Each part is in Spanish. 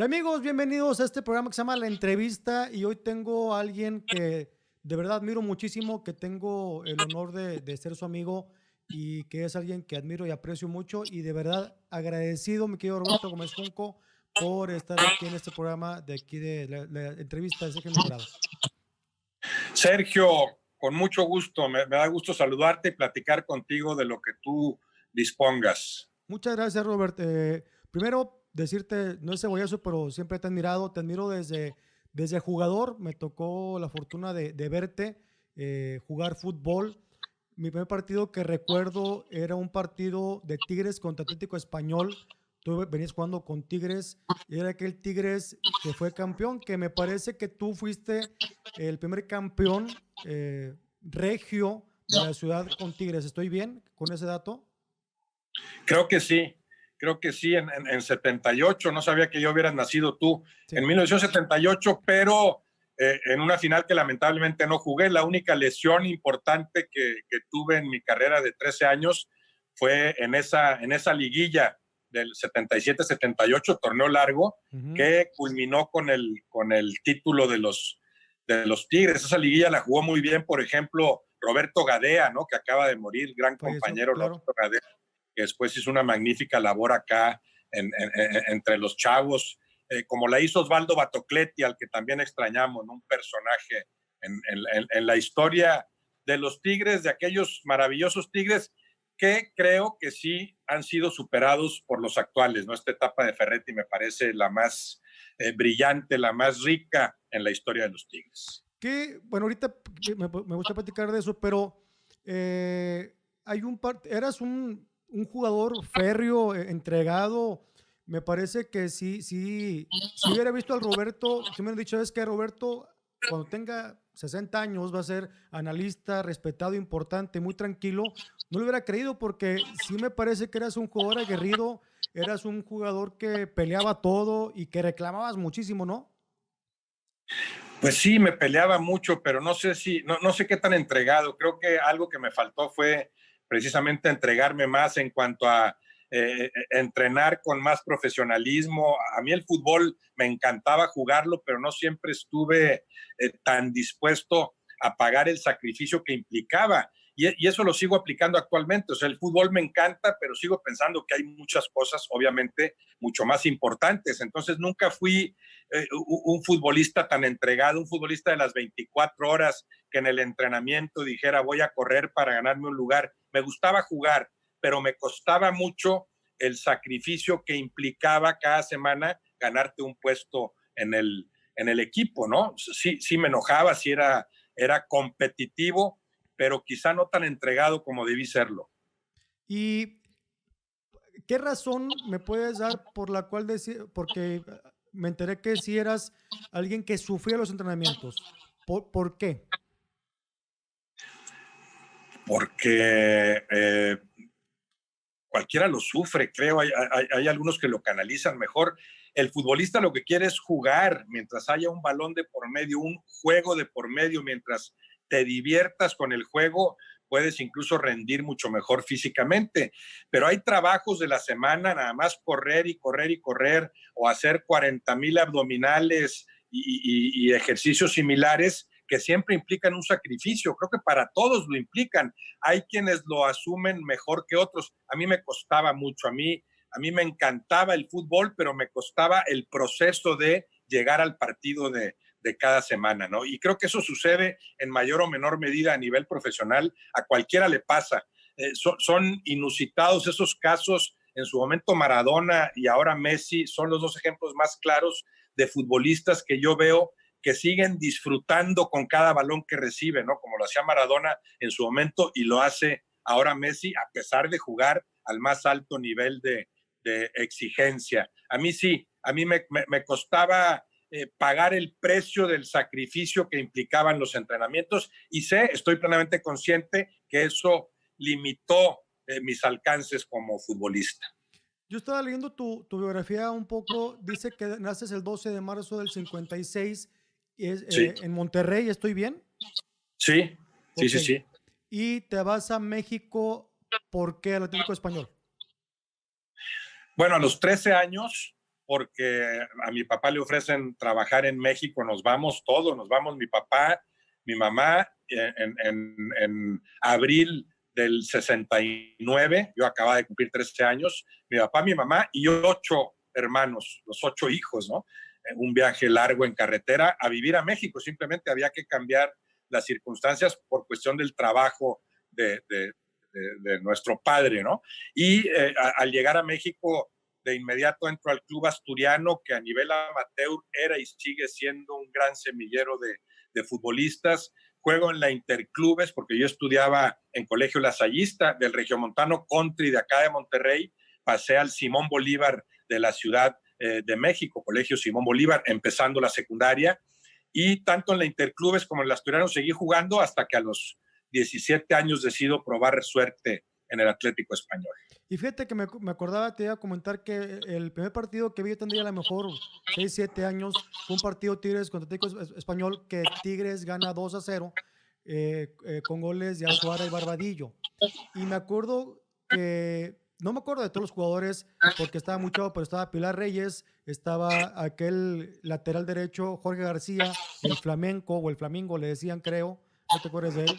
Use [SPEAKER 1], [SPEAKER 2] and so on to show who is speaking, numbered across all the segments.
[SPEAKER 1] Y amigos, bienvenidos a este programa que se llama La Entrevista y hoy tengo a alguien que de verdad admiro muchísimo, que tengo el honor de ser su amigo y que es alguien que admiro y aprecio mucho y de verdad agradecido, mi querido Roberto Gómez Junco, por estar aquí en este programa de aquí de la entrevista de Sergio Mejorado.
[SPEAKER 2] Sergio, con mucho gusto, me da gusto saludarte y platicar contigo de lo que tú dispongas.
[SPEAKER 1] Muchas gracias, Robert. Primero, decirte, no es cebollazo, pero siempre te he admirado. Te admiro desde jugador. Me tocó la fortuna de verte jugar fútbol. Mi primer partido que recuerdo era un partido de Tigres contra Atlético Español. Tú venías jugando con Tigres y era aquel Tigres que fue campeón, que me parece que tú fuiste el primer campeón regio de la ciudad con Tigres. ¿Estoy bien con ese dato?
[SPEAKER 2] Creo que sí, en 78, no sabía que yo hubieras nacido tú,
[SPEAKER 1] Sí.
[SPEAKER 2] en 1978, pero en una final que lamentablemente no jugué. La única lesión importante que tuve en mi carrera de 13 años fue en esa liguilla del 77-78, torneo largo, que culminó con el título de los Tigres. Esa liguilla la jugó muy bien, por ejemplo, Roberto Gadea, ¿no? Que acaba de morir, gran
[SPEAKER 1] Falleció,
[SPEAKER 2] compañero,
[SPEAKER 1] claro.
[SPEAKER 2] Roberto Gadea, que después hizo una magnífica labor acá entre los chavos, como la hizo Osvaldo Batocletti, al que también extrañamos, ¿no? Un personaje en la historia de los Tigres, de aquellos maravillosos Tigres que creo que sí han sido superados por los actuales, ¿no? Esta etapa de Ferretti me parece la más brillante, la más rica en la historia de los Tigres.
[SPEAKER 1] Que, bueno, ahorita me gusta platicar de eso, pero hay eras un jugador férreo, entregado. Me parece que si hubiera visto al Roberto, si me hubieran dicho, es que Roberto, cuando tenga 60 años, va a ser analista, respetado, importante, muy tranquilo, no lo hubiera creído porque sí me parece que eras un jugador aguerrido, eras un jugador que peleaba todo y que reclamabas muchísimo, ¿no?
[SPEAKER 2] Pues sí, me peleaba mucho, pero no sé qué tan entregado. Creo que algo que me faltó fue precisamente entregarme más en cuanto a entrenar con más profesionalismo. A mí el fútbol me encantaba jugarlo, pero no siempre estuve tan dispuesto a pagar el sacrificio que implicaba. Y eso lo sigo aplicando actualmente. O sea, el fútbol me encanta, pero sigo pensando que hay muchas cosas, obviamente, mucho más importantes. Entonces, nunca fui un futbolista tan entregado, un futbolista de las 24 horas que en el entrenamiento dijera voy a correr para ganarme un lugar. Me gustaba jugar, pero me costaba mucho el sacrificio que implicaba cada semana ganarte un puesto en el equipo, ¿no? Sí me enojaba, sí era competitivo, pero quizá no tan entregado como debí serlo.
[SPEAKER 1] ¿Y qué razón me puedes dar por la cual porque me enteré que si eras alguien que sufría los entrenamientos? ¿Por qué?
[SPEAKER 2] Porque cualquiera lo sufre, creo. Hay algunos que lo canalizan mejor. El futbolista lo que quiere es jugar mientras haya un balón de por medio, un juego de por medio, mientras te diviertas con el juego, puedes incluso rendir mucho mejor físicamente. Pero hay trabajos de la semana, nada más correr y correr y correr, o hacer 40,000 abdominales y ejercicios similares que siempre implican un sacrificio. Creo que para todos lo implican. Hay quienes lo asumen mejor que otros. A mí me costaba mucho. A mí me encantaba el fútbol, pero me costaba el proceso de llegar al partido de cada semana, ¿no? Y creo que eso sucede en mayor o menor medida a nivel profesional. A cualquiera le pasa. Son inusitados esos casos. En su momento Maradona y ahora Messi son los dos ejemplos más claros de futbolistas que yo veo que siguen disfrutando con cada balón que recibe, ¿no? Como lo hacía Maradona en su momento y lo hace ahora Messi, a pesar de jugar al más alto nivel de exigencia. A mí sí, a mí me costaba pagar el precio del sacrificio que implicaban los entrenamientos y estoy plenamente consciente que eso limitó mis alcances como futbolista.
[SPEAKER 1] Yo estaba leyendo tu biografía un poco, dice que naces el 12 de marzo del 56
[SPEAKER 2] Sí,
[SPEAKER 1] en Monterrey, ¿estoy bien?
[SPEAKER 2] sí, sí,
[SPEAKER 1] Ok.
[SPEAKER 2] sí, sí.
[SPEAKER 1] Y te vas a México, ¿por qué al Atlético Español?
[SPEAKER 2] Bueno, a los 13 años, porque a mi papá le ofrecen trabajar en México, nos vamos todos, nos vamos mi papá, mi mamá, en abril del 69, yo acababa de cumplir 13 años, mi papá, mi mamá y 8 hermanos, los 8 hijos, ¿no? Un viaje largo en carretera a vivir a México, simplemente había que cambiar las circunstancias por cuestión del trabajo de nuestro padre, ¿no? Y al llegar a México, de inmediato entro al club asturiano, que a nivel amateur era y sigue siendo un gran semillero de futbolistas. Juego en la Interclubes, porque yo estudiaba en Colegio Lasallista, del Regiomontano Country de acá de Monterrey, pasé al Simón Bolívar de la Ciudad de México, Colegio Simón Bolívar, empezando la secundaria, y tanto en la Interclubes como en el Asturiano seguí jugando hasta que a los 17 años decido probar suerte en el Atlético Español.
[SPEAKER 1] Y fíjate que me acordaba, te iba a comentar que el primer partido que vi, yo tendría a lo mejor 6, 7 años, fue un partido Tigres contra Atlético Español, que Tigres gana 2-0 con goles de Azuara y Barbadillo. Y me acuerdo que, no me acuerdo de todos los jugadores, porque estaba muy chavo, pero estaba Pilar Reyes, estaba aquel lateral derecho, Jorge García, el flamenco, o el flamingo le decían, creo, ¿no te acuerdas de él?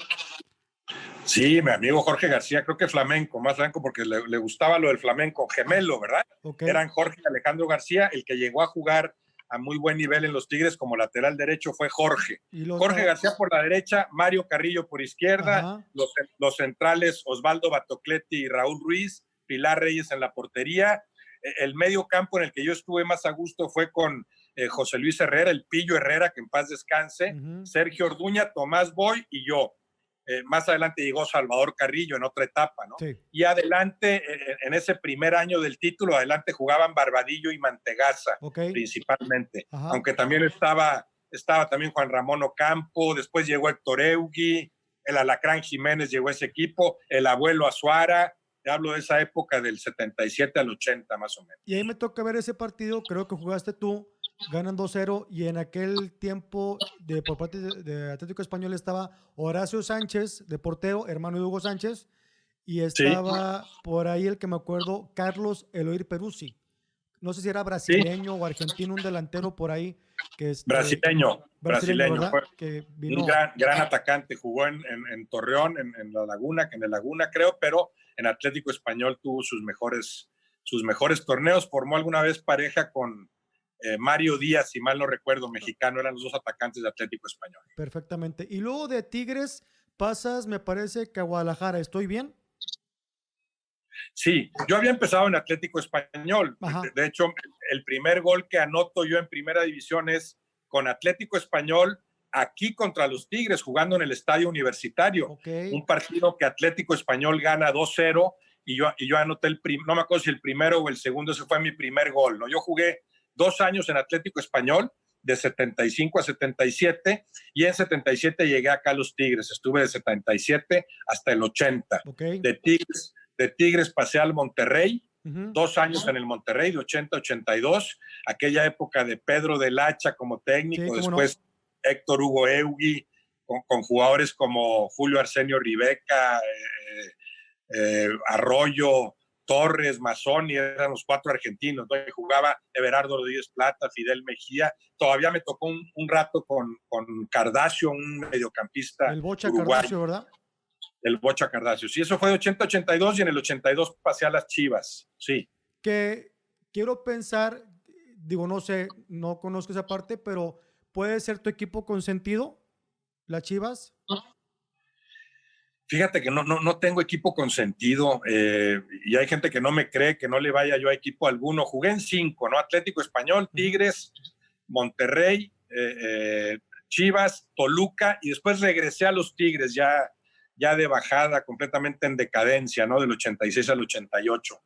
[SPEAKER 2] Sí, mi amigo Jorge García, creo que flamenco, más flamenco porque le gustaba lo del flamenco, gemelo, ¿verdad?
[SPEAKER 1] Okay.
[SPEAKER 2] Eran Jorge y Alejandro García, el que llegó a jugar a muy buen nivel en los Tigres como lateral derecho fue Jorge. Jorge García por la derecha, Mario Carrillo por izquierda, los centrales Osvaldo Batocletti y Raúl Ruiz, Pilar Reyes en la portería. El medio campo en el que yo estuve más a gusto fue con José Luis Herrera, el Pillo Herrera, que en paz descanse, Sergio Orduña, Tomás Boy y yo. Más adelante llegó Salvador Carrillo en otra etapa, ¿no?
[SPEAKER 1] Sí.
[SPEAKER 2] Y adelante, en ese primer año del título, adelante jugaban Barbadillo y Mantegaza, principalmente. Ajá. Aunque también estaba también Juan Ramón Ocampo, después llegó Héctor Eugui, el Alacrán Jiménez llegó a ese equipo, el abuelo Azuara. Te hablo de esa época del 77 al 80 más o menos.
[SPEAKER 1] Y ahí me toca ver ese partido, creo que jugaste tú, ganan 2-0 y en aquel tiempo por parte de Atlético Español estaba Horacio Sánchez de portero, hermano de Hugo Sánchez, y estaba por ahí el que me acuerdo, Carlos Eloir Peruzzi. No sé si era brasileño o argentino, un delantero por ahí.
[SPEAKER 2] Brasileño.
[SPEAKER 1] Fue que vino...
[SPEAKER 2] Un gran atacante, jugó en Torreón, en La Laguna, que en el Laguna creo, pero en Atlético Español tuvo sus mejores torneos, formó alguna vez pareja con Mario Díaz, si mal no recuerdo, mexicano, eran los dos atacantes de Atlético Español.
[SPEAKER 1] Perfectamente. Y luego de Tigres pasas, me parece que a Guadalajara, ¿estoy bien?
[SPEAKER 2] Sí, yo había empezado en Atlético Español. De hecho, el primer gol que anoto yo en primera división es con Atlético Español aquí contra los Tigres, jugando en el Estadio Universitario. Un partido que Atlético Español gana 2-0 y yo anoté no me acuerdo si el primero o el segundo, ese fue mi primer gol, ¿no? Yo jugué 2 años en Atlético Español, de 75 a 77, y en 77 llegué acá a los Tigres. Estuve de 77 hasta el 80. De Tigres pasé al Monterrey, 2 años en el Monterrey, de 80 a 82, aquella época de Pedro del Hacha como técnico, después Héctor Hugo Eugui, con jugadores como Julio Arsenio Ribeca, Arroyo, Torres, Mazzoni, eran los 4 argentinos, ¿no? Jugaba Everardo Rodríguez Plata, Fidel Mejía, todavía me tocó un rato con Cardasio, un mediocampista
[SPEAKER 1] el Bocha
[SPEAKER 2] uruguayo.
[SPEAKER 1] Cardasio, ¿verdad?
[SPEAKER 2] El Bocha Cardasio, sí, eso fue de 80-82 y en el 82 pasé a las Chivas, sí.
[SPEAKER 1] Que quiero pensar, digo, no sé, no conozco esa parte, pero ¿puede ser tu equipo consentido, las Chivas?
[SPEAKER 2] Fíjate que no tengo equipo consentido y hay gente que no me cree que no le vaya yo a equipo alguno. Jugué en 5, ¿no? Atlético Español, Tigres, Monterrey, Chivas, Toluca y después regresé a los Tigres ya de bajada, completamente en decadencia, ¿no? Del 86 al 88.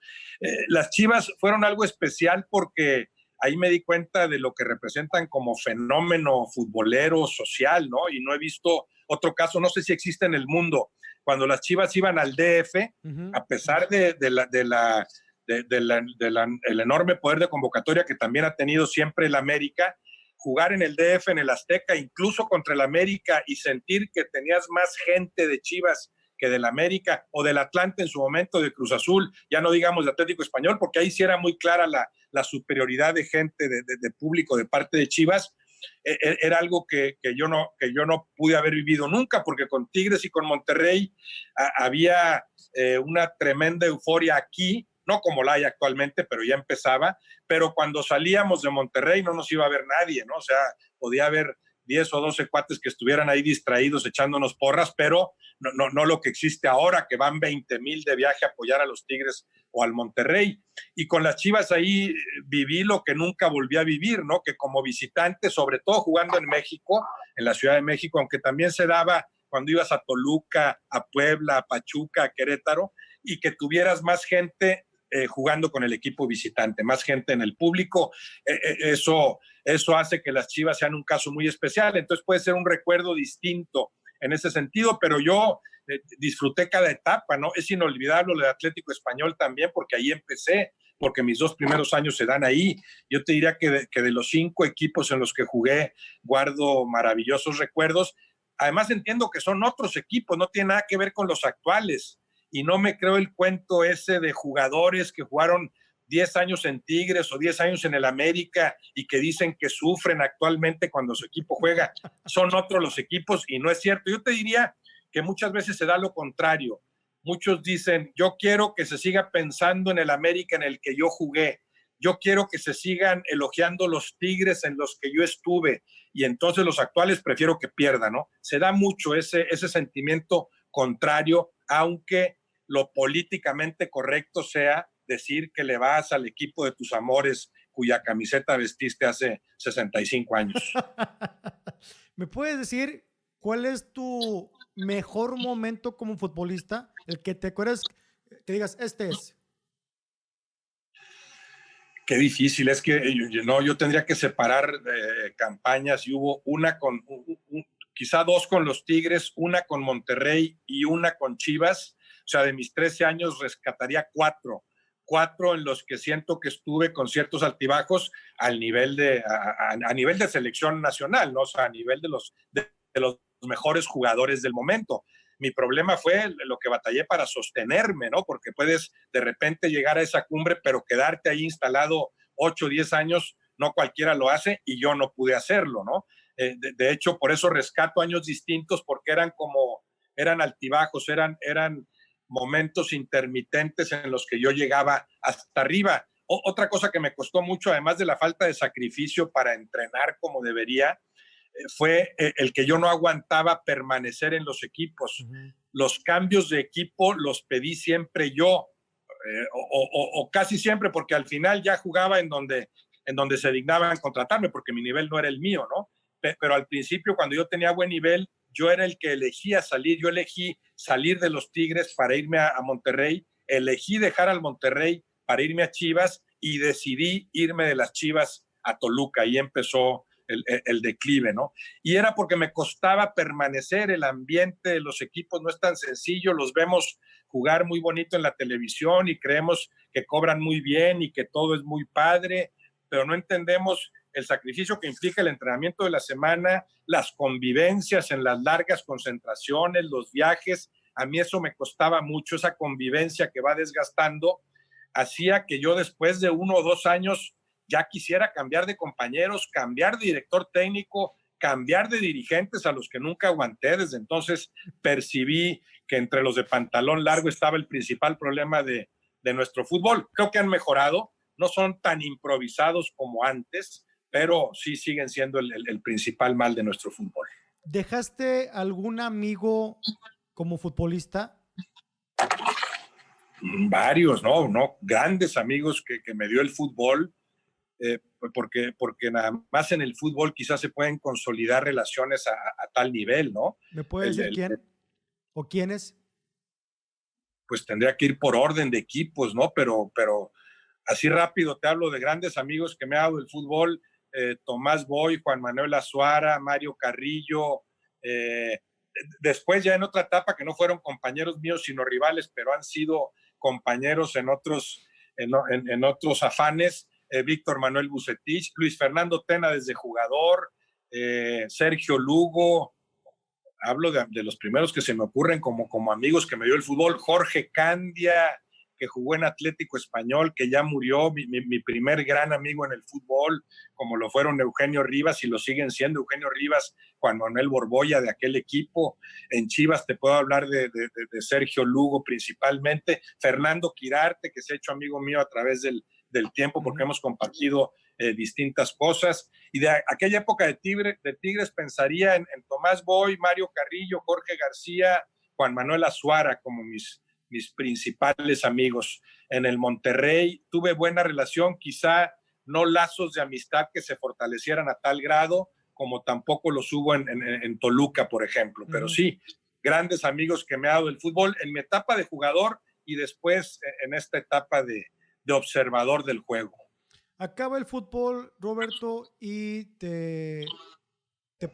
[SPEAKER 2] Las Chivas fueron algo especial porque ahí me di cuenta de lo que representan como fenómeno futbolero, social, ¿no? Y no he visto otro caso, no sé si existe en el mundo. Cuando las Chivas iban al DF, a pesar del enorme poder de convocatoria que también ha tenido siempre el América, jugar en el DF, en el Azteca, incluso contra el América y sentir que tenías más gente de Chivas que del América o del Atlante en su momento, de Cruz Azul, ya no digamos de Atlético Español, porque ahí sí era muy clara la la superioridad de gente, de público de parte de Chivas, era algo que yo no pude haber vivido nunca, porque con Tigres y con Monterrey había una tremenda euforia aquí, no como la hay actualmente, pero ya empezaba, pero cuando salíamos de Monterrey no nos iba a ver nadie, ¿no? O sea, podía haber 10 o 12 cuates que estuvieran ahí distraídos echándonos porras, pero no lo que existe ahora, que van 20,000 de viaje a apoyar a los Tigres o al Monterrey. Y con las Chivas ahí viví lo que nunca volví a vivir, ¿no? Que como visitante, sobre todo jugando en México, en la Ciudad de México, aunque también se daba cuando ibas a Toluca, a Puebla, a Pachuca, a Querétaro, y que tuvieras más gente jugando con el equipo visitante, más gente en el público, eso hace que las Chivas sean un caso muy especial. Entonces puede ser un recuerdo distinto en ese sentido, pero yo disfruté cada etapa, ¿no? Es inolvidable lo de Atlético Español también, porque ahí empecé, porque mis 2 primeros años se dan ahí. Yo te diría que de los 5 equipos en los que jugué, guardo maravillosos recuerdos. Además entiendo que son otros equipos, no tiene nada que ver con los actuales. Y no me creo el cuento ese de jugadores que jugaron 10 años en Tigres o 10 años en el América y que dicen que sufren actualmente cuando su equipo juega. Son otros los equipos y no es cierto. Yo te diría que muchas veces se da lo contrario. Muchos dicen, yo quiero que se siga pensando en el América en el que yo jugué. Yo quiero que se sigan elogiando los Tigres en los que yo estuve y entonces los actuales prefiero que pierdan, ¿no? Se da mucho ese sentimiento contrario, aunque lo políticamente correcto sea decir que le vas al equipo de tus amores cuya camiseta vestiste hace 65 años.
[SPEAKER 1] ¿Me puedes decir cuál es tu mejor momento como futbolista? El que te acuerdas, que digas, este es.
[SPEAKER 2] Qué difícil, es que yo tendría que separar campañas y hubo una quizá 2 con los Tigres, una con Monterrey y una con Chivas. O sea, de mis 13 años rescataría 4 en los que siento que estuve con ciertos altibajos al nivel a nivel de selección nacional, ¿no? O sea, a nivel de los mejores jugadores del momento. Mi problema fue lo que batallé para sostenerme, ¿no? Porque puedes de repente llegar a esa cumbre, pero quedarte ahí instalado 8 o 10 años, no cualquiera lo hace y yo no pude hacerlo, ¿no? De hecho, por eso rescato años distintos, porque eran altibajos, eran momentos intermitentes en los que yo llegaba hasta arriba. Otra cosa que me costó mucho, además de la falta de sacrificio para entrenar como debería, fue el que yo no aguantaba permanecer en los equipos. Los cambios de equipo los pedí siempre yo, o casi siempre, porque al final ya jugaba en donde se dignaban contratarme, porque mi nivel no era el mío, ¿no? Pero al principio, cuando yo tenía buen nivel, yo era el que elegía salir. Yo elegí salir de los Tigres para irme a Monterrey, elegí dejar al Monterrey para irme a Chivas y decidí irme de las Chivas a Toluca. Ahí empezó el declive, ¿no? Y era porque me costaba permanecer, el ambiente de los equipos no es tan sencillo, los vemos jugar muy bonito en la televisión y creemos que cobran muy bien y que todo es muy padre, pero no entendemos el sacrificio que implica el entrenamiento de la semana, las convivencias en las largas concentraciones, los viajes. A mí eso me costaba mucho, esa convivencia que va desgastando, hacía que yo después de 1 o 2 años ya quisiera cambiar de compañeros, cambiar de director técnico, cambiar de dirigentes a los que nunca aguanté. Desde entonces percibí que entre los de pantalón largo estaba el principal problema de nuestro fútbol. Creo que han mejorado, no son tan improvisados como antes, pero sí siguen siendo el principal mal de nuestro fútbol.
[SPEAKER 1] ¿Dejaste algún amigo como futbolista?
[SPEAKER 2] Varios, ¿no? Grandes amigos que me dio el fútbol, porque nada más en el fútbol quizás se pueden consolidar relaciones a tal nivel, ¿no?
[SPEAKER 1] ¿Me puedes decir quién o quiénes?
[SPEAKER 2] Pues tendría que ir por orden de equipos, ¿no? Pero así rápido te hablo de grandes amigos que me ha dado el fútbol, Tomás Boy, Juan Manuel Azuara, Mario Carrillo, después ya en otra etapa que no fueron compañeros míos sino rivales, pero han sido compañeros en otros afanes, Víctor Manuel Bucetich, Luis Fernando Tena desde jugador, Sergio Lugo, hablo de los primeros que se me ocurren como amigos que me dio el fútbol, Jorge Candia, que jugó en Atlético Español, que ya murió, mi primer gran amigo en el fútbol, como lo fueron Eugenio Rivas y lo siguen siendo Eugenio Rivas, Juan Manuel Borbolla de aquel equipo. En Chivas te puedo hablar de Sergio Lugo principalmente, Fernando Quirarte, que se ha hecho amigo mío a través del tiempo porque hemos compartido distintas cosas. Y de aquella época de Tigres pensaría en Tomás Boy, Mario Carrillo, Jorge García, Juan Manuel Azuara como mis principales amigos. En el Monterrey tuve buena relación, quizá no lazos de amistad que se fortalecieran a tal grado como tampoco los hubo en Toluca, por ejemplo, pero sí, grandes amigos que me ha dado el fútbol en mi etapa de jugador y después en esta etapa de observador del juego.
[SPEAKER 1] Acaba el fútbol, Roberto, y te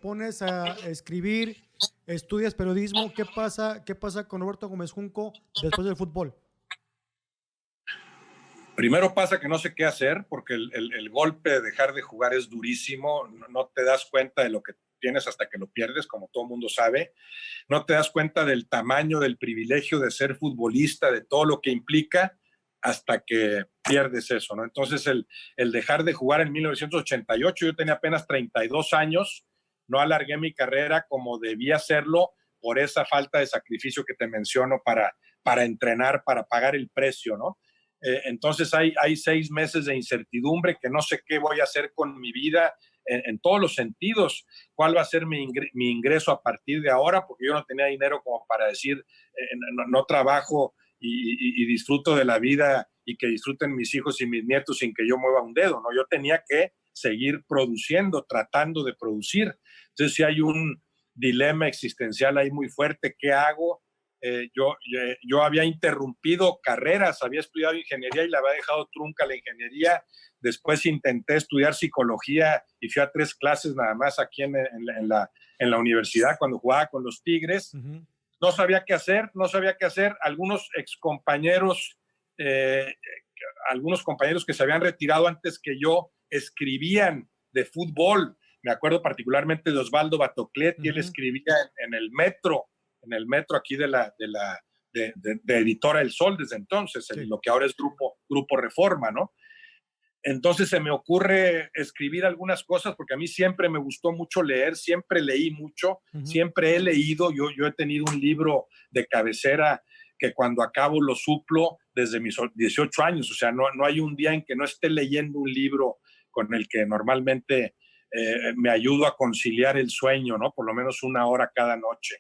[SPEAKER 1] pones a escribir, estudias periodismo. ¿Qué pasa con Roberto Gómez Junco después del fútbol?
[SPEAKER 2] Primero pasa que no sé qué hacer porque el golpe de dejar de jugar es durísimo, no te das cuenta de lo que tienes hasta que lo pierdes, como todo mundo sabe, no te das cuenta del tamaño, del privilegio de ser futbolista, de todo lo que implica hasta que pierdes eso, ¿no? Entonces el dejar de jugar en 1988, yo tenía apenas 32 años, no alargué mi carrera como debía hacerlo por esa falta de sacrificio que te menciono para entrenar, para pagar el precio, ¿no? Entonces hay 6 meses de incertidumbre que no sé qué voy a hacer con mi vida en todos los sentidos, cuál va a ser mi ingreso a partir de ahora, porque yo no tenía dinero como para decir, no trabajo y disfruto de la vida y que disfruten mis hijos y mis nietos sin que yo mueva un dedo, ¿no? Yo tenía que seguir produciendo, tratando de producir. Entonces sí hay un dilema existencial ahí muy fuerte, ¿qué hago? Yo había interrumpido carreras, había estudiado ingeniería y la había dejado trunca la ingeniería. Después intenté estudiar psicología y fui a 3 clases nada más aquí en la universidad cuando jugaba con los Tigres. No sabía qué hacer. Algunos excompañeros, algunos compañeros que se habían retirado antes que yo, escribían de fútbol. Me acuerdo particularmente de Osvaldo Batocletti, él escribía en el Metro aquí de Editora El Sol desde entonces, sí. Lo que ahora es Grupo Reforma, ¿no? Entonces se me ocurre escribir algunas cosas porque a mí siempre me gustó mucho leer, siempre leí mucho, siempre he leído, yo he tenido un libro de cabecera que cuando acabo lo suplo desde mis 18 años, o sea, no hay un día en que no esté leyendo un libro con el que normalmente me ayudo a conciliar el sueño, ¿no? Por lo menos 1 hora cada noche.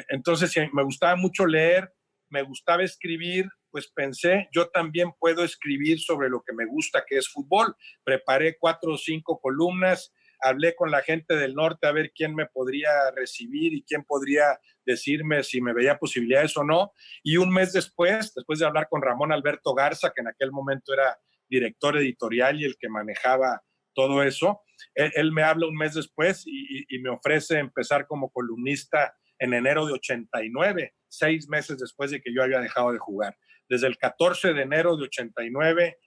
[SPEAKER 2] Entonces, si me gustaba mucho leer, me gustaba escribir, pues pensé, yo también puedo escribir sobre lo que me gusta, que es fútbol. Preparé 4 o 5 columnas, hablé con la gente del norte a ver quién me podría recibir y quién podría decirme si me veía posibilidades o no. Y un mes después de hablar con Ramón Alberto Garza, que en aquel momento era director editorial y el que manejaba todo eso, él me habla un mes después y me ofrece empezar como columnista en enero de 89, 6 meses después de que yo había dejado de jugar. Desde el 14 de enero de 89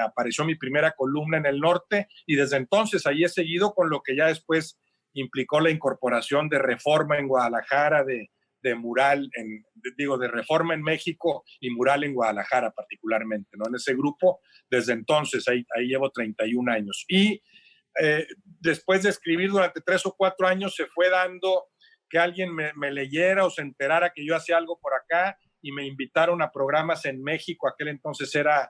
[SPEAKER 2] apareció mi primera columna en el norte y desde entonces ahí he seguido con lo que ya después implicó la incorporación de Reforma en Guadalajara, de Mural, de Reforma en México y Mural en Guadalajara particularmente, ¿no? En ese grupo, desde entonces, ahí llevo 31 años. Y después de escribir durante 3 o 4 años se fue dando que alguien me leyera o se enterara que yo hacía algo por acá y me invitaron a programas en México. Aquel entonces era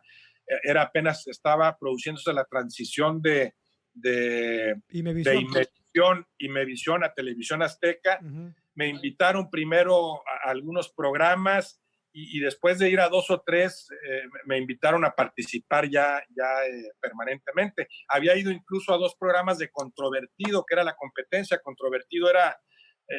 [SPEAKER 2] apenas estaba produciéndose la transición de Imevisión a Televisión Azteca. Me invitaron primero a algunos programas y después de ir a 2 o 3 me invitaron a participar ya permanentemente. Había ido incluso a 2 programas de Controvertido, que era la competencia. Controvertido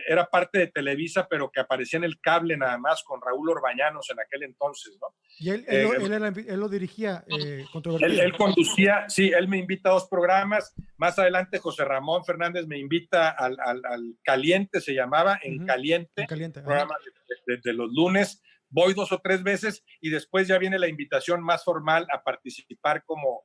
[SPEAKER 2] era parte de Televisa, pero que aparecía en el cable nada más con Raúl Orbañanos en aquel entonces, ¿no?
[SPEAKER 1] Y él lo dirigía, Controvertido.
[SPEAKER 2] Él conducía, sí, él me invita a 2 programas. Más adelante José Ramón Fernández me invita al Caliente, se llamaba, en Caliente, programa de los lunes. Voy 2 o 3 veces y después ya viene la invitación más formal a participar como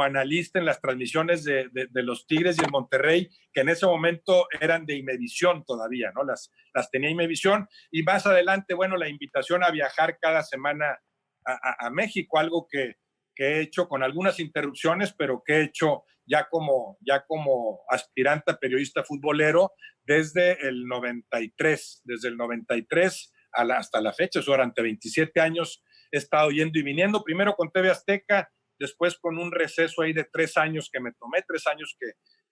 [SPEAKER 2] analista en las transmisiones de los Tigres y el Monterrey, que en ese momento eran de Imevisión todavía, ¿no? Las tenía Imevisión. Y más adelante, bueno, la invitación a viajar cada semana a México, algo que he hecho con algunas interrupciones, pero que he hecho ya como aspirante a periodista futbolero desde el 93, hasta la fecha, durante 27 años he estado yendo y viniendo, primero con TV Azteca, después con un receso ahí de 3 años que me tomé, 3 años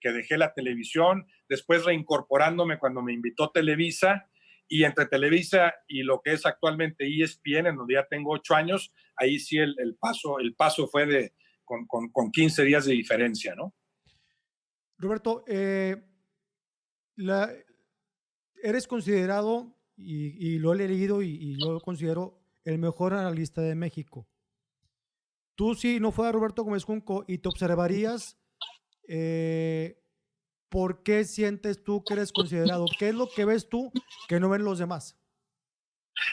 [SPEAKER 2] que dejé la televisión, después reincorporándome cuando me invitó Televisa, y entre Televisa y lo que es actualmente ESPN, en donde ya tengo 8 años, ahí sí el paso fue con 15 días de diferencia, ¿no?
[SPEAKER 1] Roberto, eres considerado, y lo he leído y yo lo considero el mejor analista de México. Tú, si no fuera Roberto Gómez Junco y te observarías, ¿por qué sientes tú que eres considerado? ¿Qué es lo que ves tú que no ven los demás?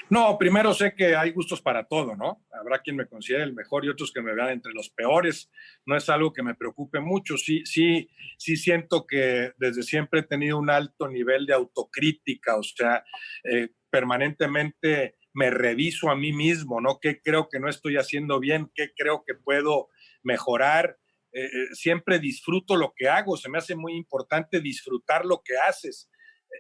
[SPEAKER 2] No, primero sé que hay gustos para todo, ¿no? Habrá quien me considere el mejor y otros que me vean entre los peores. No es algo que me preocupe mucho. Sí siento que desde siempre he tenido un alto nivel de autocrítica, o sea, permanentemente me reviso a mí mismo, ¿no? ¿Qué creo que no estoy haciendo bien? ¿Qué creo que puedo mejorar? Siempre disfruto lo que hago. Se me hace muy importante disfrutar lo que haces.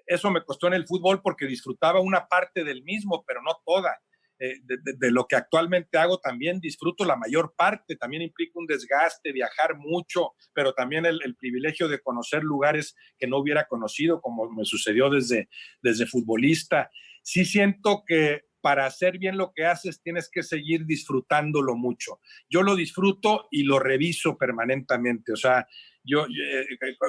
[SPEAKER 2] Eso me costó en el fútbol porque disfrutaba una parte del mismo, pero no toda. De lo que actualmente hago también disfruto la mayor parte, también implica un desgaste, viajar mucho, pero también el privilegio de conocer lugares que no hubiera conocido, como me sucedió desde futbolista. Sí siento que para hacer bien lo que haces tienes que seguir disfrutándolo mucho. Yo lo disfruto y lo reviso permanentemente, o sea,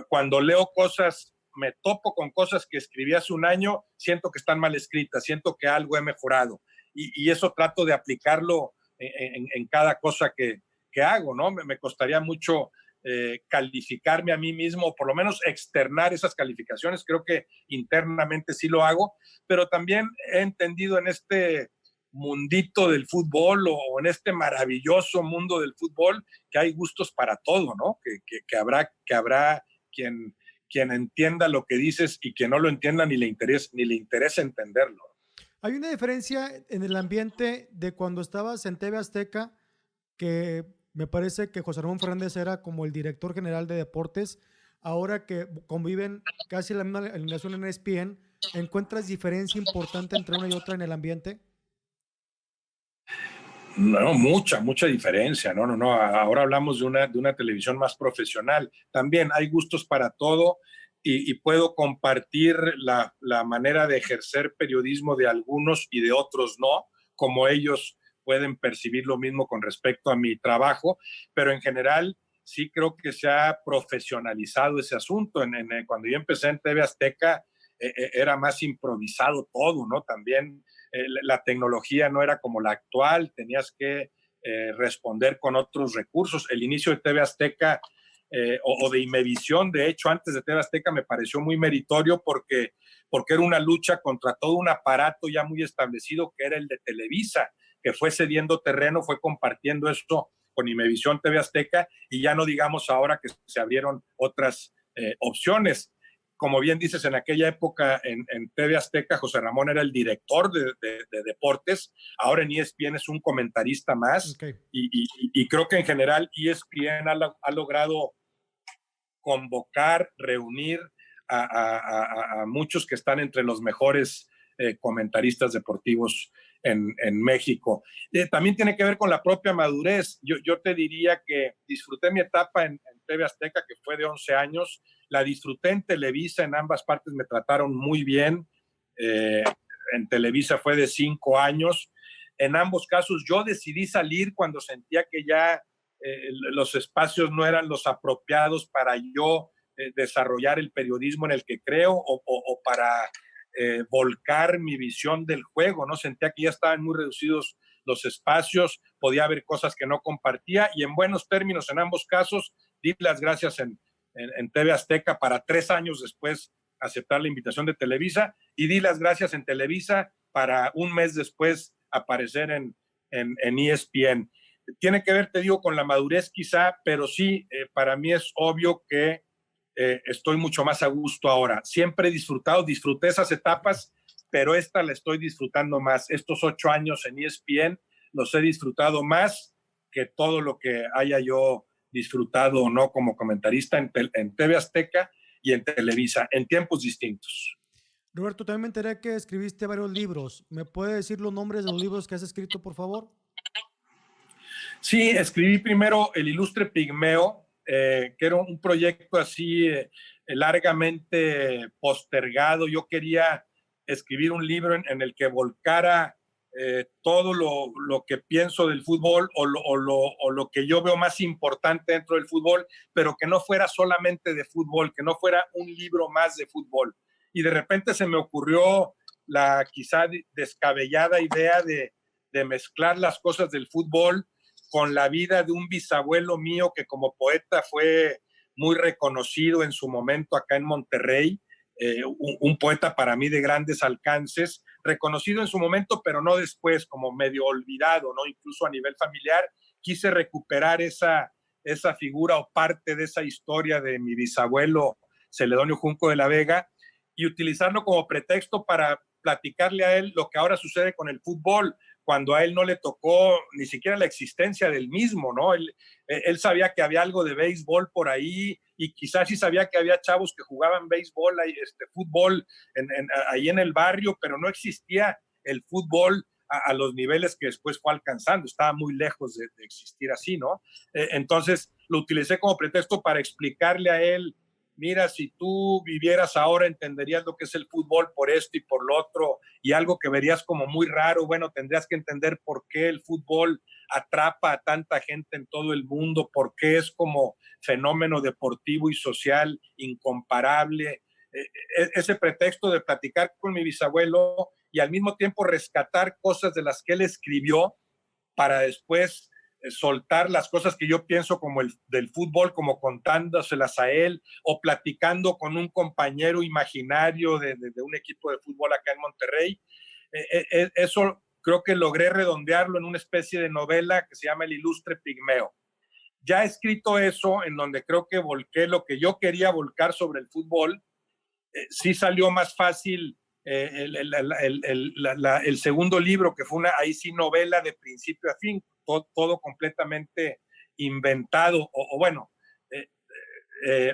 [SPEAKER 2] cuando leo cosas, me topo con cosas que escribí hace un año, siento que están mal escritas, siento que algo he mejorado y eso trato de aplicarlo en cada cosa que hago, ¿no? Me costaría mucho calificarme a mí mismo, o por lo menos externar esas calificaciones, creo que internamente sí lo hago, pero también he entendido en este mundito del fútbol o en este maravilloso mundo del fútbol que hay gustos para todo, ¿no? Que habrá quien entienda lo que dices y quien no lo entienda ni le interesa entenderlo.
[SPEAKER 1] Hay una diferencia en el ambiente de cuando estabas en TV Azteca, que me parece que José Ramón Fernández era como el director general de deportes. Ahora que conviven casi la misma alineación en ESPN, ¿encuentras diferencia importante entre una y otra en el ambiente?
[SPEAKER 2] No, mucha diferencia. No. Ahora hablamos de una televisión más profesional. También hay gustos para todo y puedo compartir la manera de ejercer periodismo de algunos y de otros no, como ellos pueden percibir lo mismo con respecto a mi trabajo, pero en general sí creo que se ha profesionalizado ese asunto. Cuando yo empecé en TV Azteca era más improvisado todo, ¿no? También la tecnología no era como la actual, tenías que responder con otros recursos. El inicio de TV Azteca o de Imevisión, de hecho, antes de TV Azteca me pareció muy meritorio porque era una lucha contra todo un aparato ya muy establecido que era el de Televisa, que fue cediendo terreno, fue compartiendo esto con Imevisión, TV Azteca, y ya no digamos ahora que se abrieron otras opciones. Como bien dices, en aquella época en TV Azteca, José Ramón era el director de deportes, ahora en ESPN es un comentarista más,
[SPEAKER 1] Okay.
[SPEAKER 2] y creo que en general ESPN ha logrado convocar, reunir a muchos que están entre los mejores comentaristas deportivos en México. También tiene que ver con la propia madurez. Yo te diría que disfruté mi etapa en TV Azteca, que fue de 11 años, la disfruté en Televisa, en ambas partes me trataron muy bien, en Televisa fue de 5 años, en ambos casos yo decidí salir cuando sentía que ya los espacios no eran los apropiados para yo desarrollar el periodismo en el que creo o para volcar mi visión del juego, ¿no? Sentía que ya estaban muy reducidos los espacios, podía haber cosas que no compartía y en buenos términos en ambos casos di las gracias en TV Azteca para 3 años después aceptar la invitación de Televisa y di las gracias en Televisa para un mes después aparecer en ESPN. Tiene que ver, te digo, con la madurez quizá, pero sí, para mí es obvio que estoy mucho más a gusto ahora. Siempre he disfruté esas etapas, pero esta la estoy disfrutando más. Estos 8 años en ESPN los he disfrutado más que todo lo que haya yo disfrutado o no como comentarista en TV Azteca y en Televisa, en tiempos distintos.
[SPEAKER 1] Roberto, también me enteré que escribiste varios libros. ¿Me puede decir los nombres de los libros que has escrito, por favor?
[SPEAKER 2] Sí, escribí primero El Ilustre Pigmeo, que era un proyecto así largamente postergado. Yo quería escribir un libro en el que volcara todo lo que pienso del fútbol o lo que yo veo más importante dentro del fútbol, pero que no fuera solamente de fútbol, que no fuera un libro más de fútbol. Y de repente se me ocurrió la quizá descabellada idea de mezclar las cosas del fútbol con la vida de un bisabuelo mío que como poeta fue muy reconocido en su momento acá en Monterrey, un poeta para mí de grandes alcances, reconocido en su momento, pero no después, como medio olvidado, ¿no? Incluso a nivel familiar, quise recuperar esa figura o parte de esa historia de mi bisabuelo Celedonio Junco de la Vega y utilizarlo como pretexto para platicarle a él lo que ahora sucede con el fútbol, cuando a él no le tocó ni siquiera la existencia del mismo, ¿no? Él sabía que había algo de béisbol por ahí y quizás sí sabía que había chavos que jugaban béisbol, fútbol ahí en el barrio, pero no existía el fútbol a los niveles que después fue alcanzando, estaba muy lejos de existir así, ¿no? Entonces lo utilicé como pretexto para explicarle a él, mira, si tú vivieras ahora entenderías lo que es el fútbol por esto y por lo otro, y algo que verías como muy raro, bueno, tendrías que entender por qué el fútbol atrapa a tanta gente en todo el mundo, por qué es como fenómeno deportivo y social incomparable. Ese pretexto de platicar con mi bisabuelo y al mismo tiempo rescatar cosas de las que él escribió para después soltar las cosas que yo pienso como el del fútbol, como contándoselas a él o platicando con un compañero imaginario de un equipo de fútbol acá en Monterrey. Eso creo que logré redondearlo en una especie de novela que se llama El Ilustre Pigmeo. Ya he escrito eso, en donde creo que volqué lo que yo quería volcar sobre el fútbol. Sí salió más fácil el segundo libro, que fue ahí sí novela de principio a fin, todo completamente inventado, o bueno,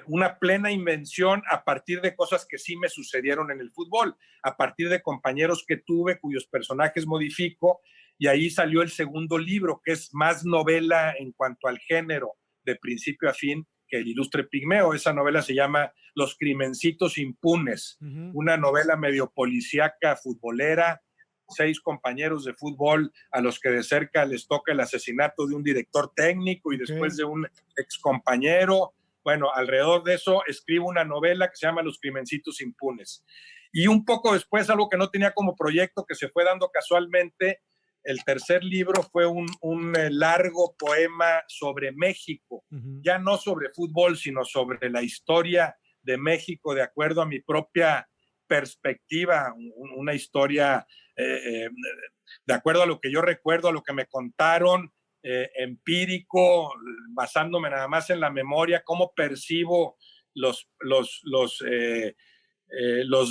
[SPEAKER 2] una plena invención a partir de cosas que sí me sucedieron en el fútbol, a partir de compañeros que tuve cuyos personajes modifico, y ahí salió el segundo libro, que es más novela en cuanto al género, de principio a fin, que El Ilustre Pigmeo. Esa novela se llama Los Crimencitos Impunes, una novela medio policíaca, futbolera, 6 compañeros de fútbol a los que de cerca les toca el asesinato de un director técnico y después de un excompañero. Bueno, alrededor de eso escribo una novela que se llama Los Crimencitos Impunes. Y un poco después, algo que no tenía como proyecto, que se fue dando casualmente, el tercer libro fue un largo poema sobre México, ya no sobre fútbol, sino sobre la historia de México, de acuerdo a mi propia perspectiva, una historia de acuerdo a lo que yo recuerdo, a lo que me contaron, empírico, basándome nada más en la memoria, cómo percibo los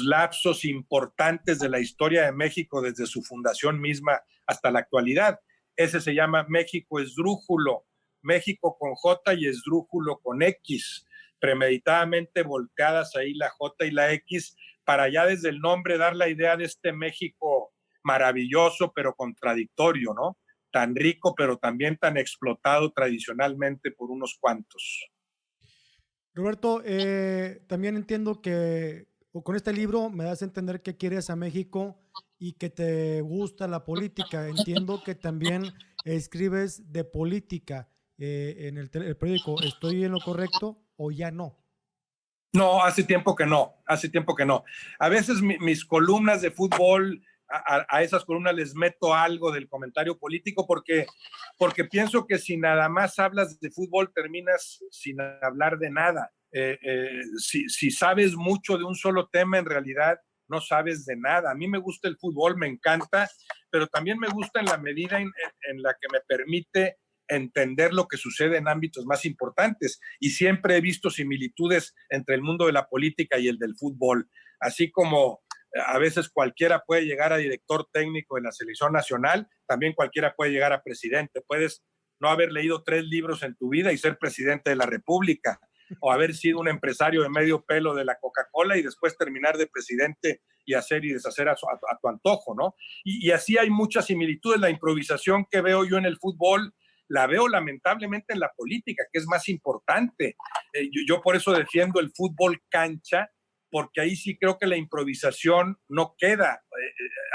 [SPEAKER 2] lapsos importantes de la historia de México desde su fundación misma hasta la actualidad. Ese se llama México Esdrújulo, México con J y Esdrújulo con X, premeditadamente volteadas ahí la J y la X, para ya desde el nombre dar la idea de este México maravilloso pero contradictorio, ¿no? Tan rico pero también tan explotado tradicionalmente por unos cuantos.
[SPEAKER 1] Roberto, también entiendo que con este libro me das a entender que quieres a México y que te gusta la política. Entiendo que también escribes de política en el periódico. ¿Estoy en lo correcto o ya no?
[SPEAKER 2] No, hace tiempo que no, hace tiempo que no. A veces mis columnas de fútbol, a esas columnas les meto algo del comentario político porque pienso que si nada más hablas de fútbol terminas sin hablar de nada. Si sabes mucho de un solo tema, en realidad no sabes de nada. A mí me gusta el fútbol, me encanta, pero también me gusta en la medida en la que me permite entender lo que sucede en ámbitos más importantes. Y siempre he visto similitudes entre el mundo de la política y el del fútbol. Así como A veces cualquiera puede llegar a director técnico de la selección nacional, también cualquiera puede llegar a presidente. Puedes no haber leído 3 libros en tu vida y ser presidente de la República, o haber sido un empresario de medio pelo de la Coca-Cola y después terminar de presidente y hacer y deshacer a tu antojo, ¿no? Y así hay muchas similitudes. La improvisación que veo yo en el fútbol, la veo lamentablemente en la política, que es más importante. Yo por eso defiendo el fútbol cancha, porque ahí sí creo que la improvisación no queda.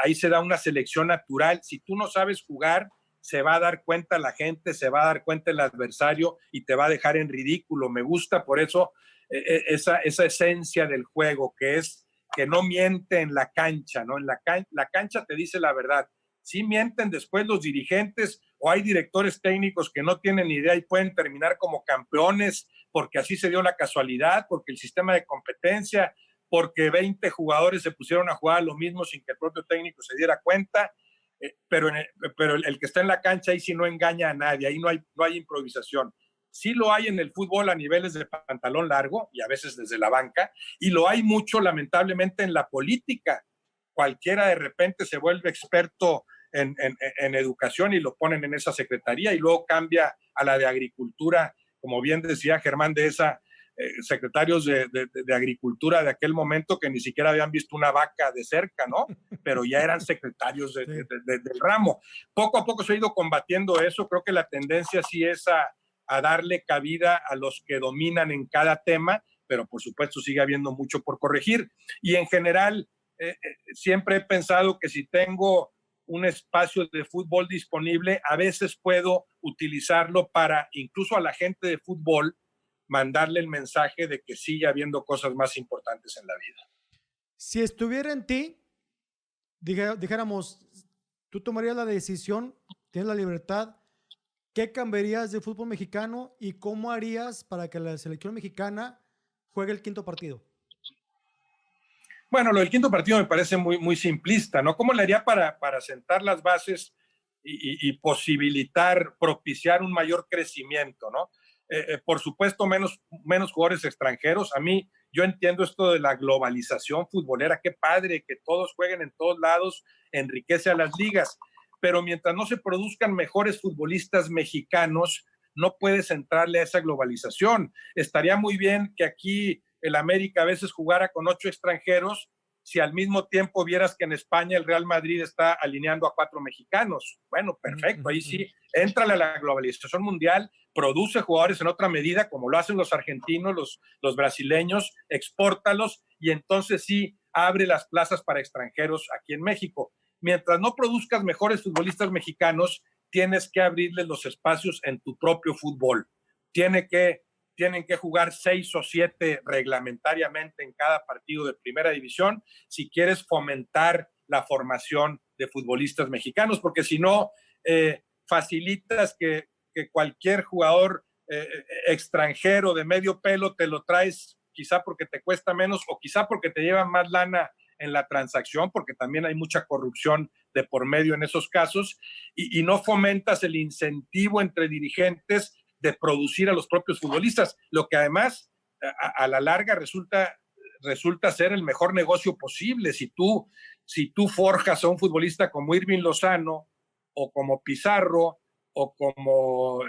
[SPEAKER 2] Ahí se da una selección natural. Si tú no sabes jugar, se va a dar cuenta la gente, se va a dar cuenta el adversario y te va a dejar en ridículo. Me gusta por eso esa esencia del juego, que es que no miente en la cancha, ¿no? En la cancha te dice la verdad. Sí mienten después los dirigentes, o hay directores técnicos que no tienen idea y pueden terminar como campeones porque así se dio la casualidad, porque el sistema de competencia, porque 20 jugadores se pusieron a jugar lo mismo sin que el propio técnico se diera cuenta. Pero el que está en la cancha ahí sí no engaña a nadie, ahí no hay improvisación. Sí lo hay en el fútbol a niveles de pantalón largo y a veces desde la banca, y lo hay mucho lamentablemente en la política. Cualquiera de repente se vuelve experto en educación y lo ponen en esa secretaría y luego cambia a la de agricultura, como bien decía Germán de esa secretarios de agricultura de aquel momento que ni siquiera habían visto una vaca de cerca, ¿no? Pero ya eran secretarios del ramo. Poco a poco se ha ido combatiendo eso. Creo que la tendencia sí es a darle cabida a los que dominan en cada tema, pero por supuesto sigue habiendo mucho por corregir. Y en general, siempre he pensado que si tengo un espacio de fútbol disponible, a veces puedo utilizarlo para, incluso a la gente de fútbol, mandarle el mensaje de que sigue habiendo cosas más importantes en la vida.
[SPEAKER 1] Si estuviera en ti, dijéramos, tú tomarías la decisión, tienes la libertad, ¿qué cambiarías del fútbol mexicano y cómo harías para que la selección mexicana juegue el 5º partido?
[SPEAKER 2] Bueno, lo del 5º partido me parece muy, muy simplista, ¿no? ¿Cómo le haría para sentar las bases y posibilitar, propiciar un mayor crecimiento, ¿no? Por supuesto, menos jugadores extranjeros. A mí, yo entiendo esto de la globalización futbolera. Qué padre que todos jueguen en todos lados, enriquece a las ligas. Pero mientras no se produzcan mejores futbolistas mexicanos, no puedes entrarle a esa globalización. Estaría muy bien que aquí el América a veces jugara con 8 extranjeros, si al mismo tiempo vieras que en España el Real Madrid está alineando a 4 mexicanos. Bueno, perfecto, ahí sí, entra a la globalización mundial, produce jugadores en otra medida, como lo hacen los argentinos, los brasileños, expórtalos, y entonces sí abre las plazas para extranjeros aquí en México. Mientras no produzcas mejores futbolistas mexicanos, tienes que abrirles los espacios en tu propio fútbol. Tienen que jugar 6 o 7 reglamentariamente en cada partido de primera división si quieres fomentar la formación de futbolistas mexicanos, porque si no, facilitas que cualquier jugador extranjero de medio pelo te lo traes quizá porque te cuesta menos o quizá porque te llevan más lana en la transacción, porque también hay mucha corrupción de por medio en esos casos, y no fomentas el incentivo entre dirigentes de producir a los propios futbolistas, lo que además a la larga resulta ser el mejor negocio posible. Si tú forjas a un futbolista como Irving Lozano o como Pizarro o como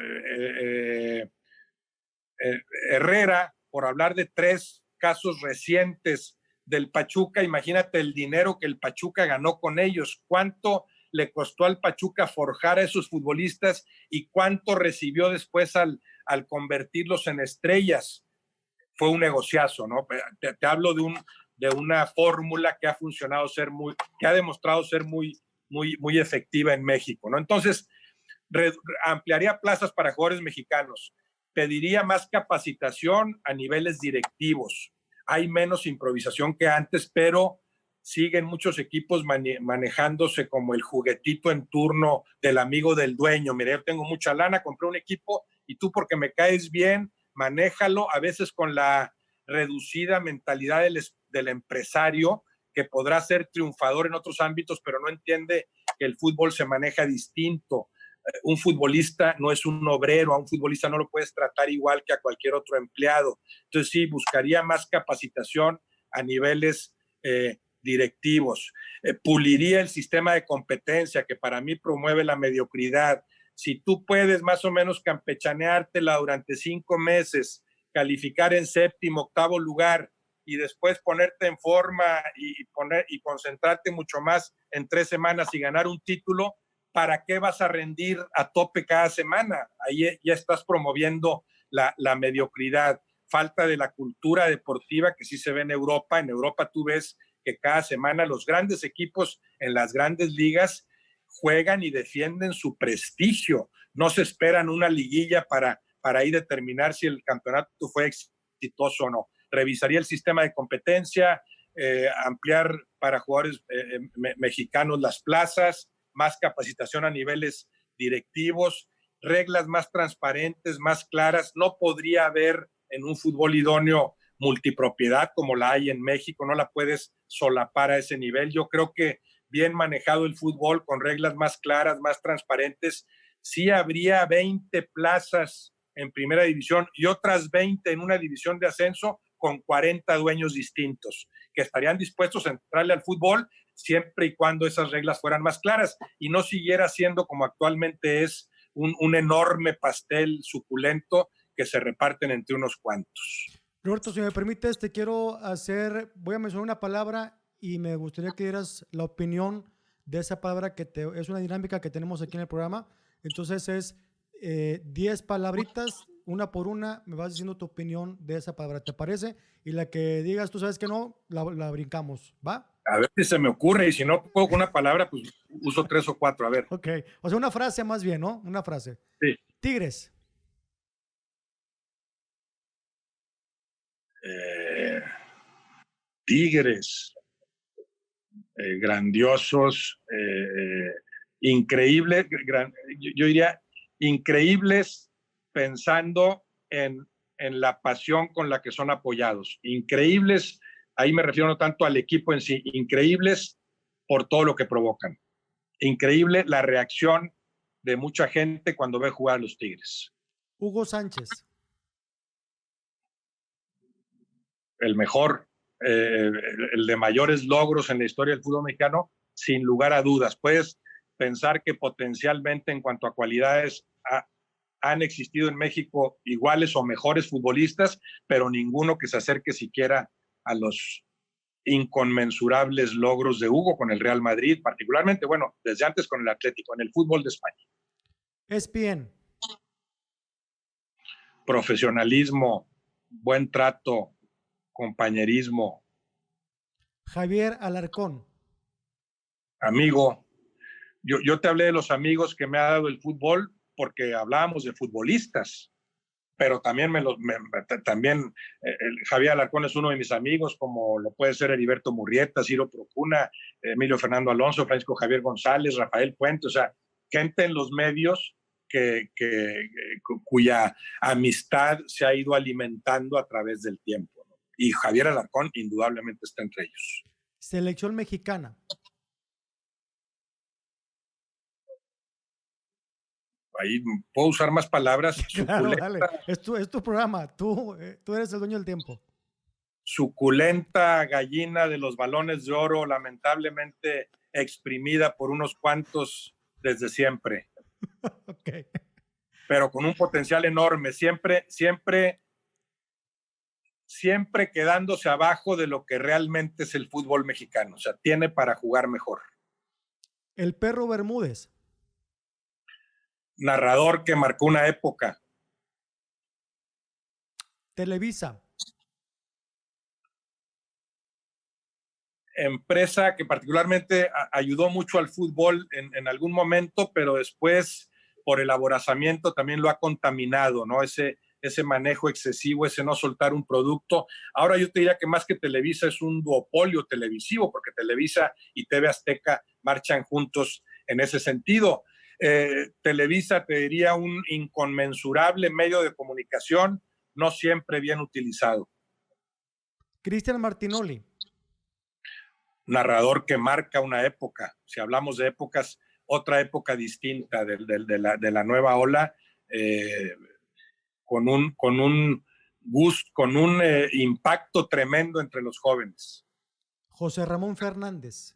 [SPEAKER 2] Herrera, por hablar de 3 casos recientes del Pachuca, imagínate el dinero que el Pachuca ganó con ellos, cuánto le costó al Pachuca forjar a esos futbolistas y cuánto recibió después al convertirlos en estrellas. Fue un negociazo, ¿no? Te hablo de una fórmula que ha funcionado que ha demostrado ser muy, muy, muy efectiva en México, ¿no? Entonces, ampliaría plazas para jugadores mexicanos, pediría más capacitación a niveles directivos. Hay menos improvisación que antes, pero siguen muchos equipos manejándose como el juguetito en turno del amigo del dueño. Mira, yo tengo mucha lana, compré un equipo y tú porque me caes bien, manéjalo, a veces con la reducida mentalidad del empresario, que podrá ser triunfador en otros ámbitos, pero no entiende que el fútbol se maneja distinto. Un futbolista no es un obrero, a un futbolista no lo puedes tratar igual que a cualquier otro empleado. Entonces sí, buscaría más capacitación a niveles directivos, puliría el sistema de competencia que para mí promueve la mediocridad. Si tú puedes más o menos campechaneártela durante 5 meses, calificar en séptimo, octavo lugar y después ponerte en forma y concentrarte mucho más en 3 semanas y ganar un título, ¿para qué vas a rendir a tope cada semana? Ahí ya estás promoviendo la mediocridad, falta de la cultura deportiva que sí se ve en Europa. En Europa tú ves que cada semana los grandes equipos en las grandes ligas juegan y defienden su prestigio. No se esperan una liguilla para ahí determinar si el campeonato fue exitoso o no. Revisaría el sistema de competencia, ampliar para jugadores mexicanos las plazas, más capacitación a niveles directivos, reglas más transparentes, más claras. No podría haber en un fútbol idóneo multipropiedad como la hay en México, no la puedes solapar a ese nivel. Yo creo que bien manejado el fútbol con reglas más claras, más transparentes, sí habría 20 plazas en primera división y otras 20 en una división de ascenso con 40 dueños distintos que estarían dispuestos a entrarle al fútbol siempre y cuando esas reglas fueran más claras y no siguiera siendo como actualmente es un enorme pastel suculento que se reparten entre unos cuantos.
[SPEAKER 1] Roberto, si me permites, voy a mencionar una palabra y me gustaría que dieras la opinión de esa palabra es una dinámica que tenemos aquí en el programa. Entonces es 10 palabritas, una por una, me vas diciendo tu opinión de esa palabra, ¿te parece? Y la que digas, tú sabes que no, la brincamos, ¿va?
[SPEAKER 2] A ver si se me ocurre y si no puedo con una palabra, pues uso 3 o 4, a ver.
[SPEAKER 1] Ok, o sea, una frase más bien, ¿no? Una frase.
[SPEAKER 2] Sí.
[SPEAKER 1] Tigres.
[SPEAKER 2] Tigres. Grandiosos, increíbles, yo diría increíbles pensando en la pasión con la que son apoyados. Increíbles, ahí me refiero no tanto al equipo en sí, increíbles por todo lo que provocan. Increíble la reacción de mucha gente cuando ve jugar a los Tigres.
[SPEAKER 1] Hugo Sánchez.
[SPEAKER 2] El mejor, el de mayores logros en la historia del fútbol mexicano, sin lugar a dudas. Puedes pensar que potencialmente en cuanto a cualidades han existido en México iguales o mejores futbolistas, pero ninguno que se acerque siquiera a los inconmensurables logros de Hugo con el Real Madrid, particularmente, bueno, desde antes con el Atlético, en el fútbol de España.
[SPEAKER 1] ESPN.
[SPEAKER 2] Profesionalismo, buen trato, compañerismo.
[SPEAKER 1] Javier Alarcón.
[SPEAKER 2] Amigo, yo te hablé de los amigos que me ha dado el fútbol porque hablábamos de futbolistas, pero también Javier Alarcón es uno de mis amigos, como lo puede ser Heriberto Murrieta, Ciro Procuna, Emilio Fernando Alonso, Francisco Javier González, Rafael Puente, o sea, gente en los medios cuya amistad se ha ido alimentando a través del tiempo, ¿no? Y Javier Alarcón indudablemente está entre ellos.
[SPEAKER 1] Selección mexicana.
[SPEAKER 2] Ahí puedo usar más palabras.
[SPEAKER 1] Claro, dale. Es tu programa. Tú eres el dueño del tiempo.
[SPEAKER 2] Suculenta gallina de los balones de oro, lamentablemente exprimida por unos cuantos desde siempre.
[SPEAKER 1] Okay.
[SPEAKER 2] Pero con un potencial enorme, siempre quedándose abajo de lo que realmente es el fútbol mexicano. O sea, tiene para jugar mejor.
[SPEAKER 1] El Perro Bermúdez.
[SPEAKER 2] Narrador que marcó una época.
[SPEAKER 1] Televisa.
[SPEAKER 2] Empresa que particularmente ayudó mucho al fútbol en algún momento, pero después por el aborazamiento también lo ha contaminado, ¿no? Ese manejo excesivo, ese no soltar un producto. Ahora yo te diría que más que Televisa es un duopolio televisivo, porque Televisa y TV Azteca marchan juntos en ese sentido. Televisa, te diría, un inconmensurable medio de comunicación, no siempre bien utilizado.
[SPEAKER 1] Cristian Martinoli.
[SPEAKER 2] Narrador que marca una época. Si hablamos de épocas, otra época distinta de la nueva ola, con un impacto tremendo entre los jóvenes.
[SPEAKER 1] José Ramón Fernández.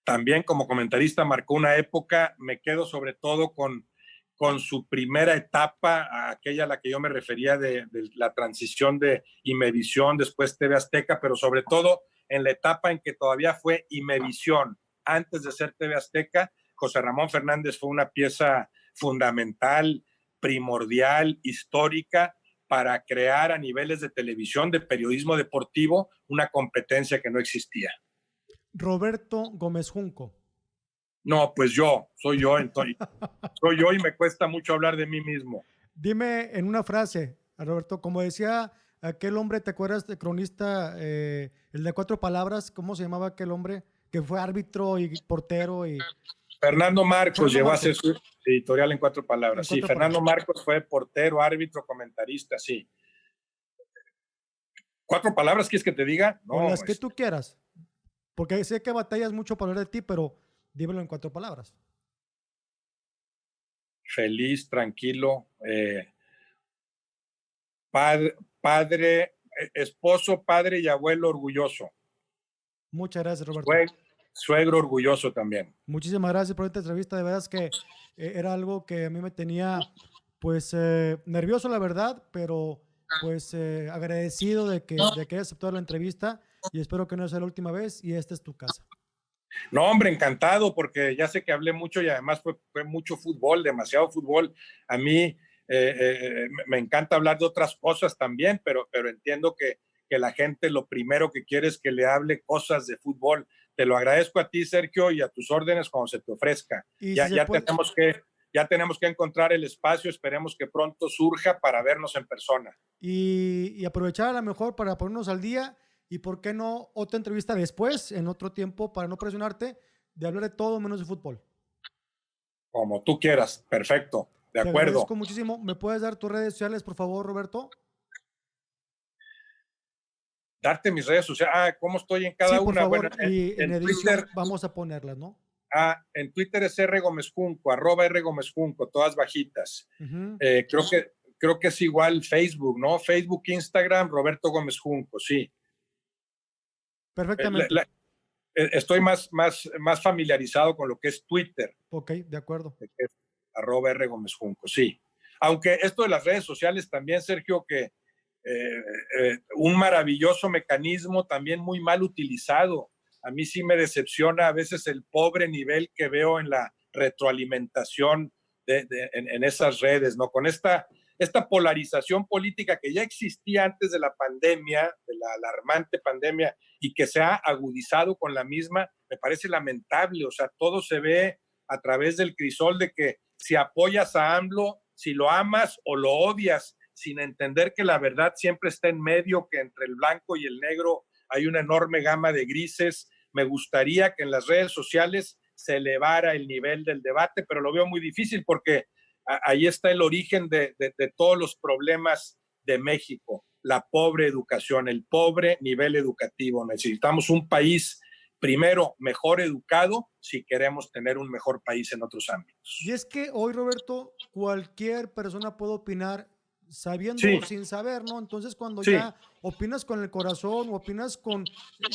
[SPEAKER 2] También como comentarista marcó una época. Me quedo sobre todo con su primera etapa, aquella a la que yo me refería de la transición de Imevisión, después TV Azteca, pero sobre todo en la etapa en que todavía fue Imevisión, antes de ser TV Azteca. José Ramón Fernández fue una pieza fundamental, primordial, histórica, para crear a niveles de televisión, de periodismo deportivo, una competencia que no existía.
[SPEAKER 1] Roberto Gómez Junco.
[SPEAKER 2] No, pues soy yo, entonces, y me cuesta mucho hablar de mí mismo.
[SPEAKER 1] Dime en una frase, Roberto, como decía aquel hombre, ¿te acuerdas de cronista, el de 4 palabras? ¿Cómo se llamaba aquel hombre? Que fue árbitro y portero y...
[SPEAKER 2] Fernando Marcos
[SPEAKER 1] Fernando
[SPEAKER 2] llegó a
[SPEAKER 1] Marcos.
[SPEAKER 2] hacer su editorial en 4 palabras.
[SPEAKER 1] En
[SPEAKER 2] Sí,
[SPEAKER 1] 4 palabras.
[SPEAKER 2] Fernando Marcos fue portero, árbitro, comentarista, sí. 4 palabras, ¿quieres que te diga?
[SPEAKER 1] O
[SPEAKER 2] No,
[SPEAKER 1] las que tú quieras. Porque sé que batallas mucho para hablar de ti, pero dímelo en 4 palabras.
[SPEAKER 2] feliz, tranquilo, padre, esposo, padre y abuelo orgulloso.
[SPEAKER 1] Muchas gracias, Roberto.
[SPEAKER 2] Suegro orgulloso también.
[SPEAKER 1] Muchísimas gracias por esta entrevista. De verdad que era algo que a mí me tenía pues nervioso, la verdad, pero pues agradecido de que hayas aceptado la entrevista y espero que no sea la última vez y esta es tu casa.
[SPEAKER 2] No, hombre, encantado, porque ya sé que hablé mucho y además fue mucho fútbol, demasiado fútbol. A mí me encanta hablar de otras cosas también, pero entiendo que la gente lo primero que quiere es que le hable cosas de fútbol. Te lo agradezco a ti, Sergio, y a tus órdenes cuando se te ofrezca.
[SPEAKER 1] Y
[SPEAKER 2] Ya,
[SPEAKER 1] si puede...
[SPEAKER 2] ya tenemos que encontrar el espacio, esperemos que pronto surja para vernos en persona.
[SPEAKER 1] Y aprovechar a lo mejor para ponernos al día y por qué no otra entrevista después, en otro tiempo, para no presionarte, de hablar de todo menos de fútbol.
[SPEAKER 2] Como tú quieras, perfecto, de
[SPEAKER 1] Te
[SPEAKER 2] acuerdo.
[SPEAKER 1] agradezco muchísimo. ¿Me puedes dar tus redes sociales, por favor, Roberto?
[SPEAKER 2] Darte mis redes sociales. ¿Cómo estoy en cada
[SPEAKER 1] Sí, por
[SPEAKER 2] una?
[SPEAKER 1] favor.
[SPEAKER 2] Bueno,
[SPEAKER 1] Y en edición
[SPEAKER 2] Twitter,
[SPEAKER 1] vamos a ponerlas, ¿no?
[SPEAKER 2] En Twitter es R Gómez Junco, @R Gómez Junco, todas bajitas.
[SPEAKER 1] Uh-huh.
[SPEAKER 2] Creo que es igual Facebook, ¿no? Facebook, Instagram, Roberto Gómez Junco, sí.
[SPEAKER 1] Perfectamente.
[SPEAKER 2] Estoy más familiarizado con lo que es Twitter.
[SPEAKER 1] Ok, de acuerdo.
[SPEAKER 2] Que es @R Gómez Junco, sí. Aunque esto de las redes sociales también, Sergio, que un maravilloso mecanismo también muy mal utilizado. A mí sí me decepciona a veces el pobre nivel que veo en la retroalimentación en esas redes, ¿no? Con esta polarización política que ya existía antes de la pandemia, de la alarmante pandemia, y que se ha agudizado con la misma, me parece lamentable. O sea, todo se ve a través del crisol de que si apoyas a AMLO, si lo amas o lo odias, sin entender que la verdad siempre está en medio, que entre el blanco y el negro hay una enorme gama de grises. Me gustaría que en las redes sociales se elevara el nivel del debate, pero lo veo muy difícil porque ahí está el origen de todos los problemas de México, la pobre educación, el pobre nivel educativo. Necesitamos un país primero mejor educado si queremos tener un mejor país en otros ámbitos.
[SPEAKER 1] Y es que hoy, Roberto, cualquier persona puede opinar sabiendo
[SPEAKER 2] Sí,
[SPEAKER 1] o sin saber, ¿no? Entonces, cuando
[SPEAKER 2] sí.
[SPEAKER 1] ya opinas con el corazón o opinas con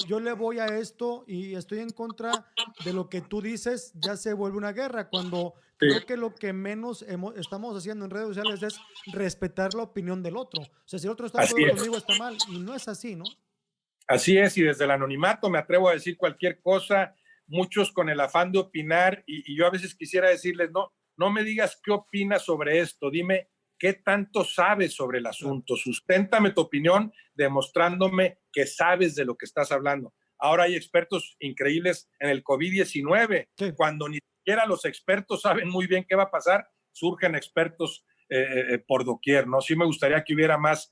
[SPEAKER 1] yo le voy a esto y estoy en contra de lo que tú dices, ya se vuelve una guerra. Cuando
[SPEAKER 2] Sí.
[SPEAKER 1] creo que lo que menos estamos haciendo en redes sociales es respetar la opinión del otro. O sea, si el otro está de acuerdo conmigo, está mal. Y no es así, ¿no?
[SPEAKER 2] Así es, y desde el anonimato me atrevo a decir cualquier cosa, muchos con el afán de opinar, y yo a veces quisiera decirles, no me digas qué opinas sobre esto, dime qué tanto sabes sobre el asunto, claro. Susténtame tu opinión demostrándome que sabes de lo que estás hablando. Ahora hay expertos increíbles en el COVID-19, sí. Cuando ni siquiera los expertos saben muy bien qué va a pasar, surgen expertos por doquier, ¿no? Sí me gustaría que hubiera más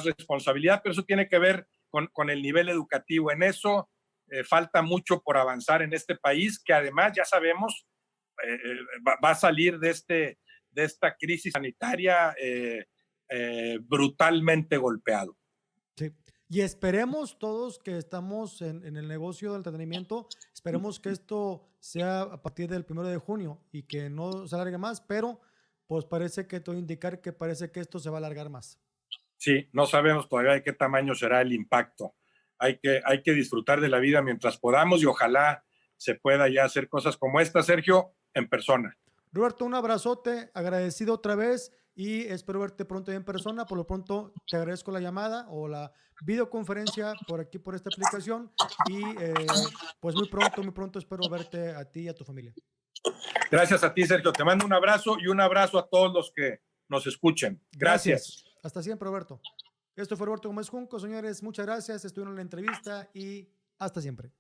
[SPEAKER 2] responsabilidad, pero eso tiene que ver con el nivel educativo. En eso falta mucho por avanzar en este país, que además ya sabemos va a salir de esta crisis sanitaria brutalmente golpeado.
[SPEAKER 1] Sí. Y esperemos todos que estamos en el negocio del entretenimiento, esperemos que esto sea a partir del 1 de junio y que no se alargue más, pero pues parece que todo indicar que parece que esto se va a alargar más.
[SPEAKER 2] Sí, no sabemos todavía de qué tamaño será el impacto. hay que disfrutar de la vida mientras podamos y ojalá se pueda ya hacer cosas como esta, Sergio, en persona.
[SPEAKER 1] Roberto, un abrazote, agradecido otra vez y espero verte pronto en persona. Por lo pronto te agradezco la llamada o la videoconferencia por aquí, por esta aplicación y pues muy pronto espero verte a ti y a tu familia.
[SPEAKER 2] Gracias a ti, Sergio. Te mando un abrazo y un abrazo a todos los que nos escuchen. Gracias.
[SPEAKER 1] Hasta siempre, Roberto. Esto fue Roberto Gómez Junco, señores. Muchas gracias. Estuvieron en la entrevista y hasta siempre.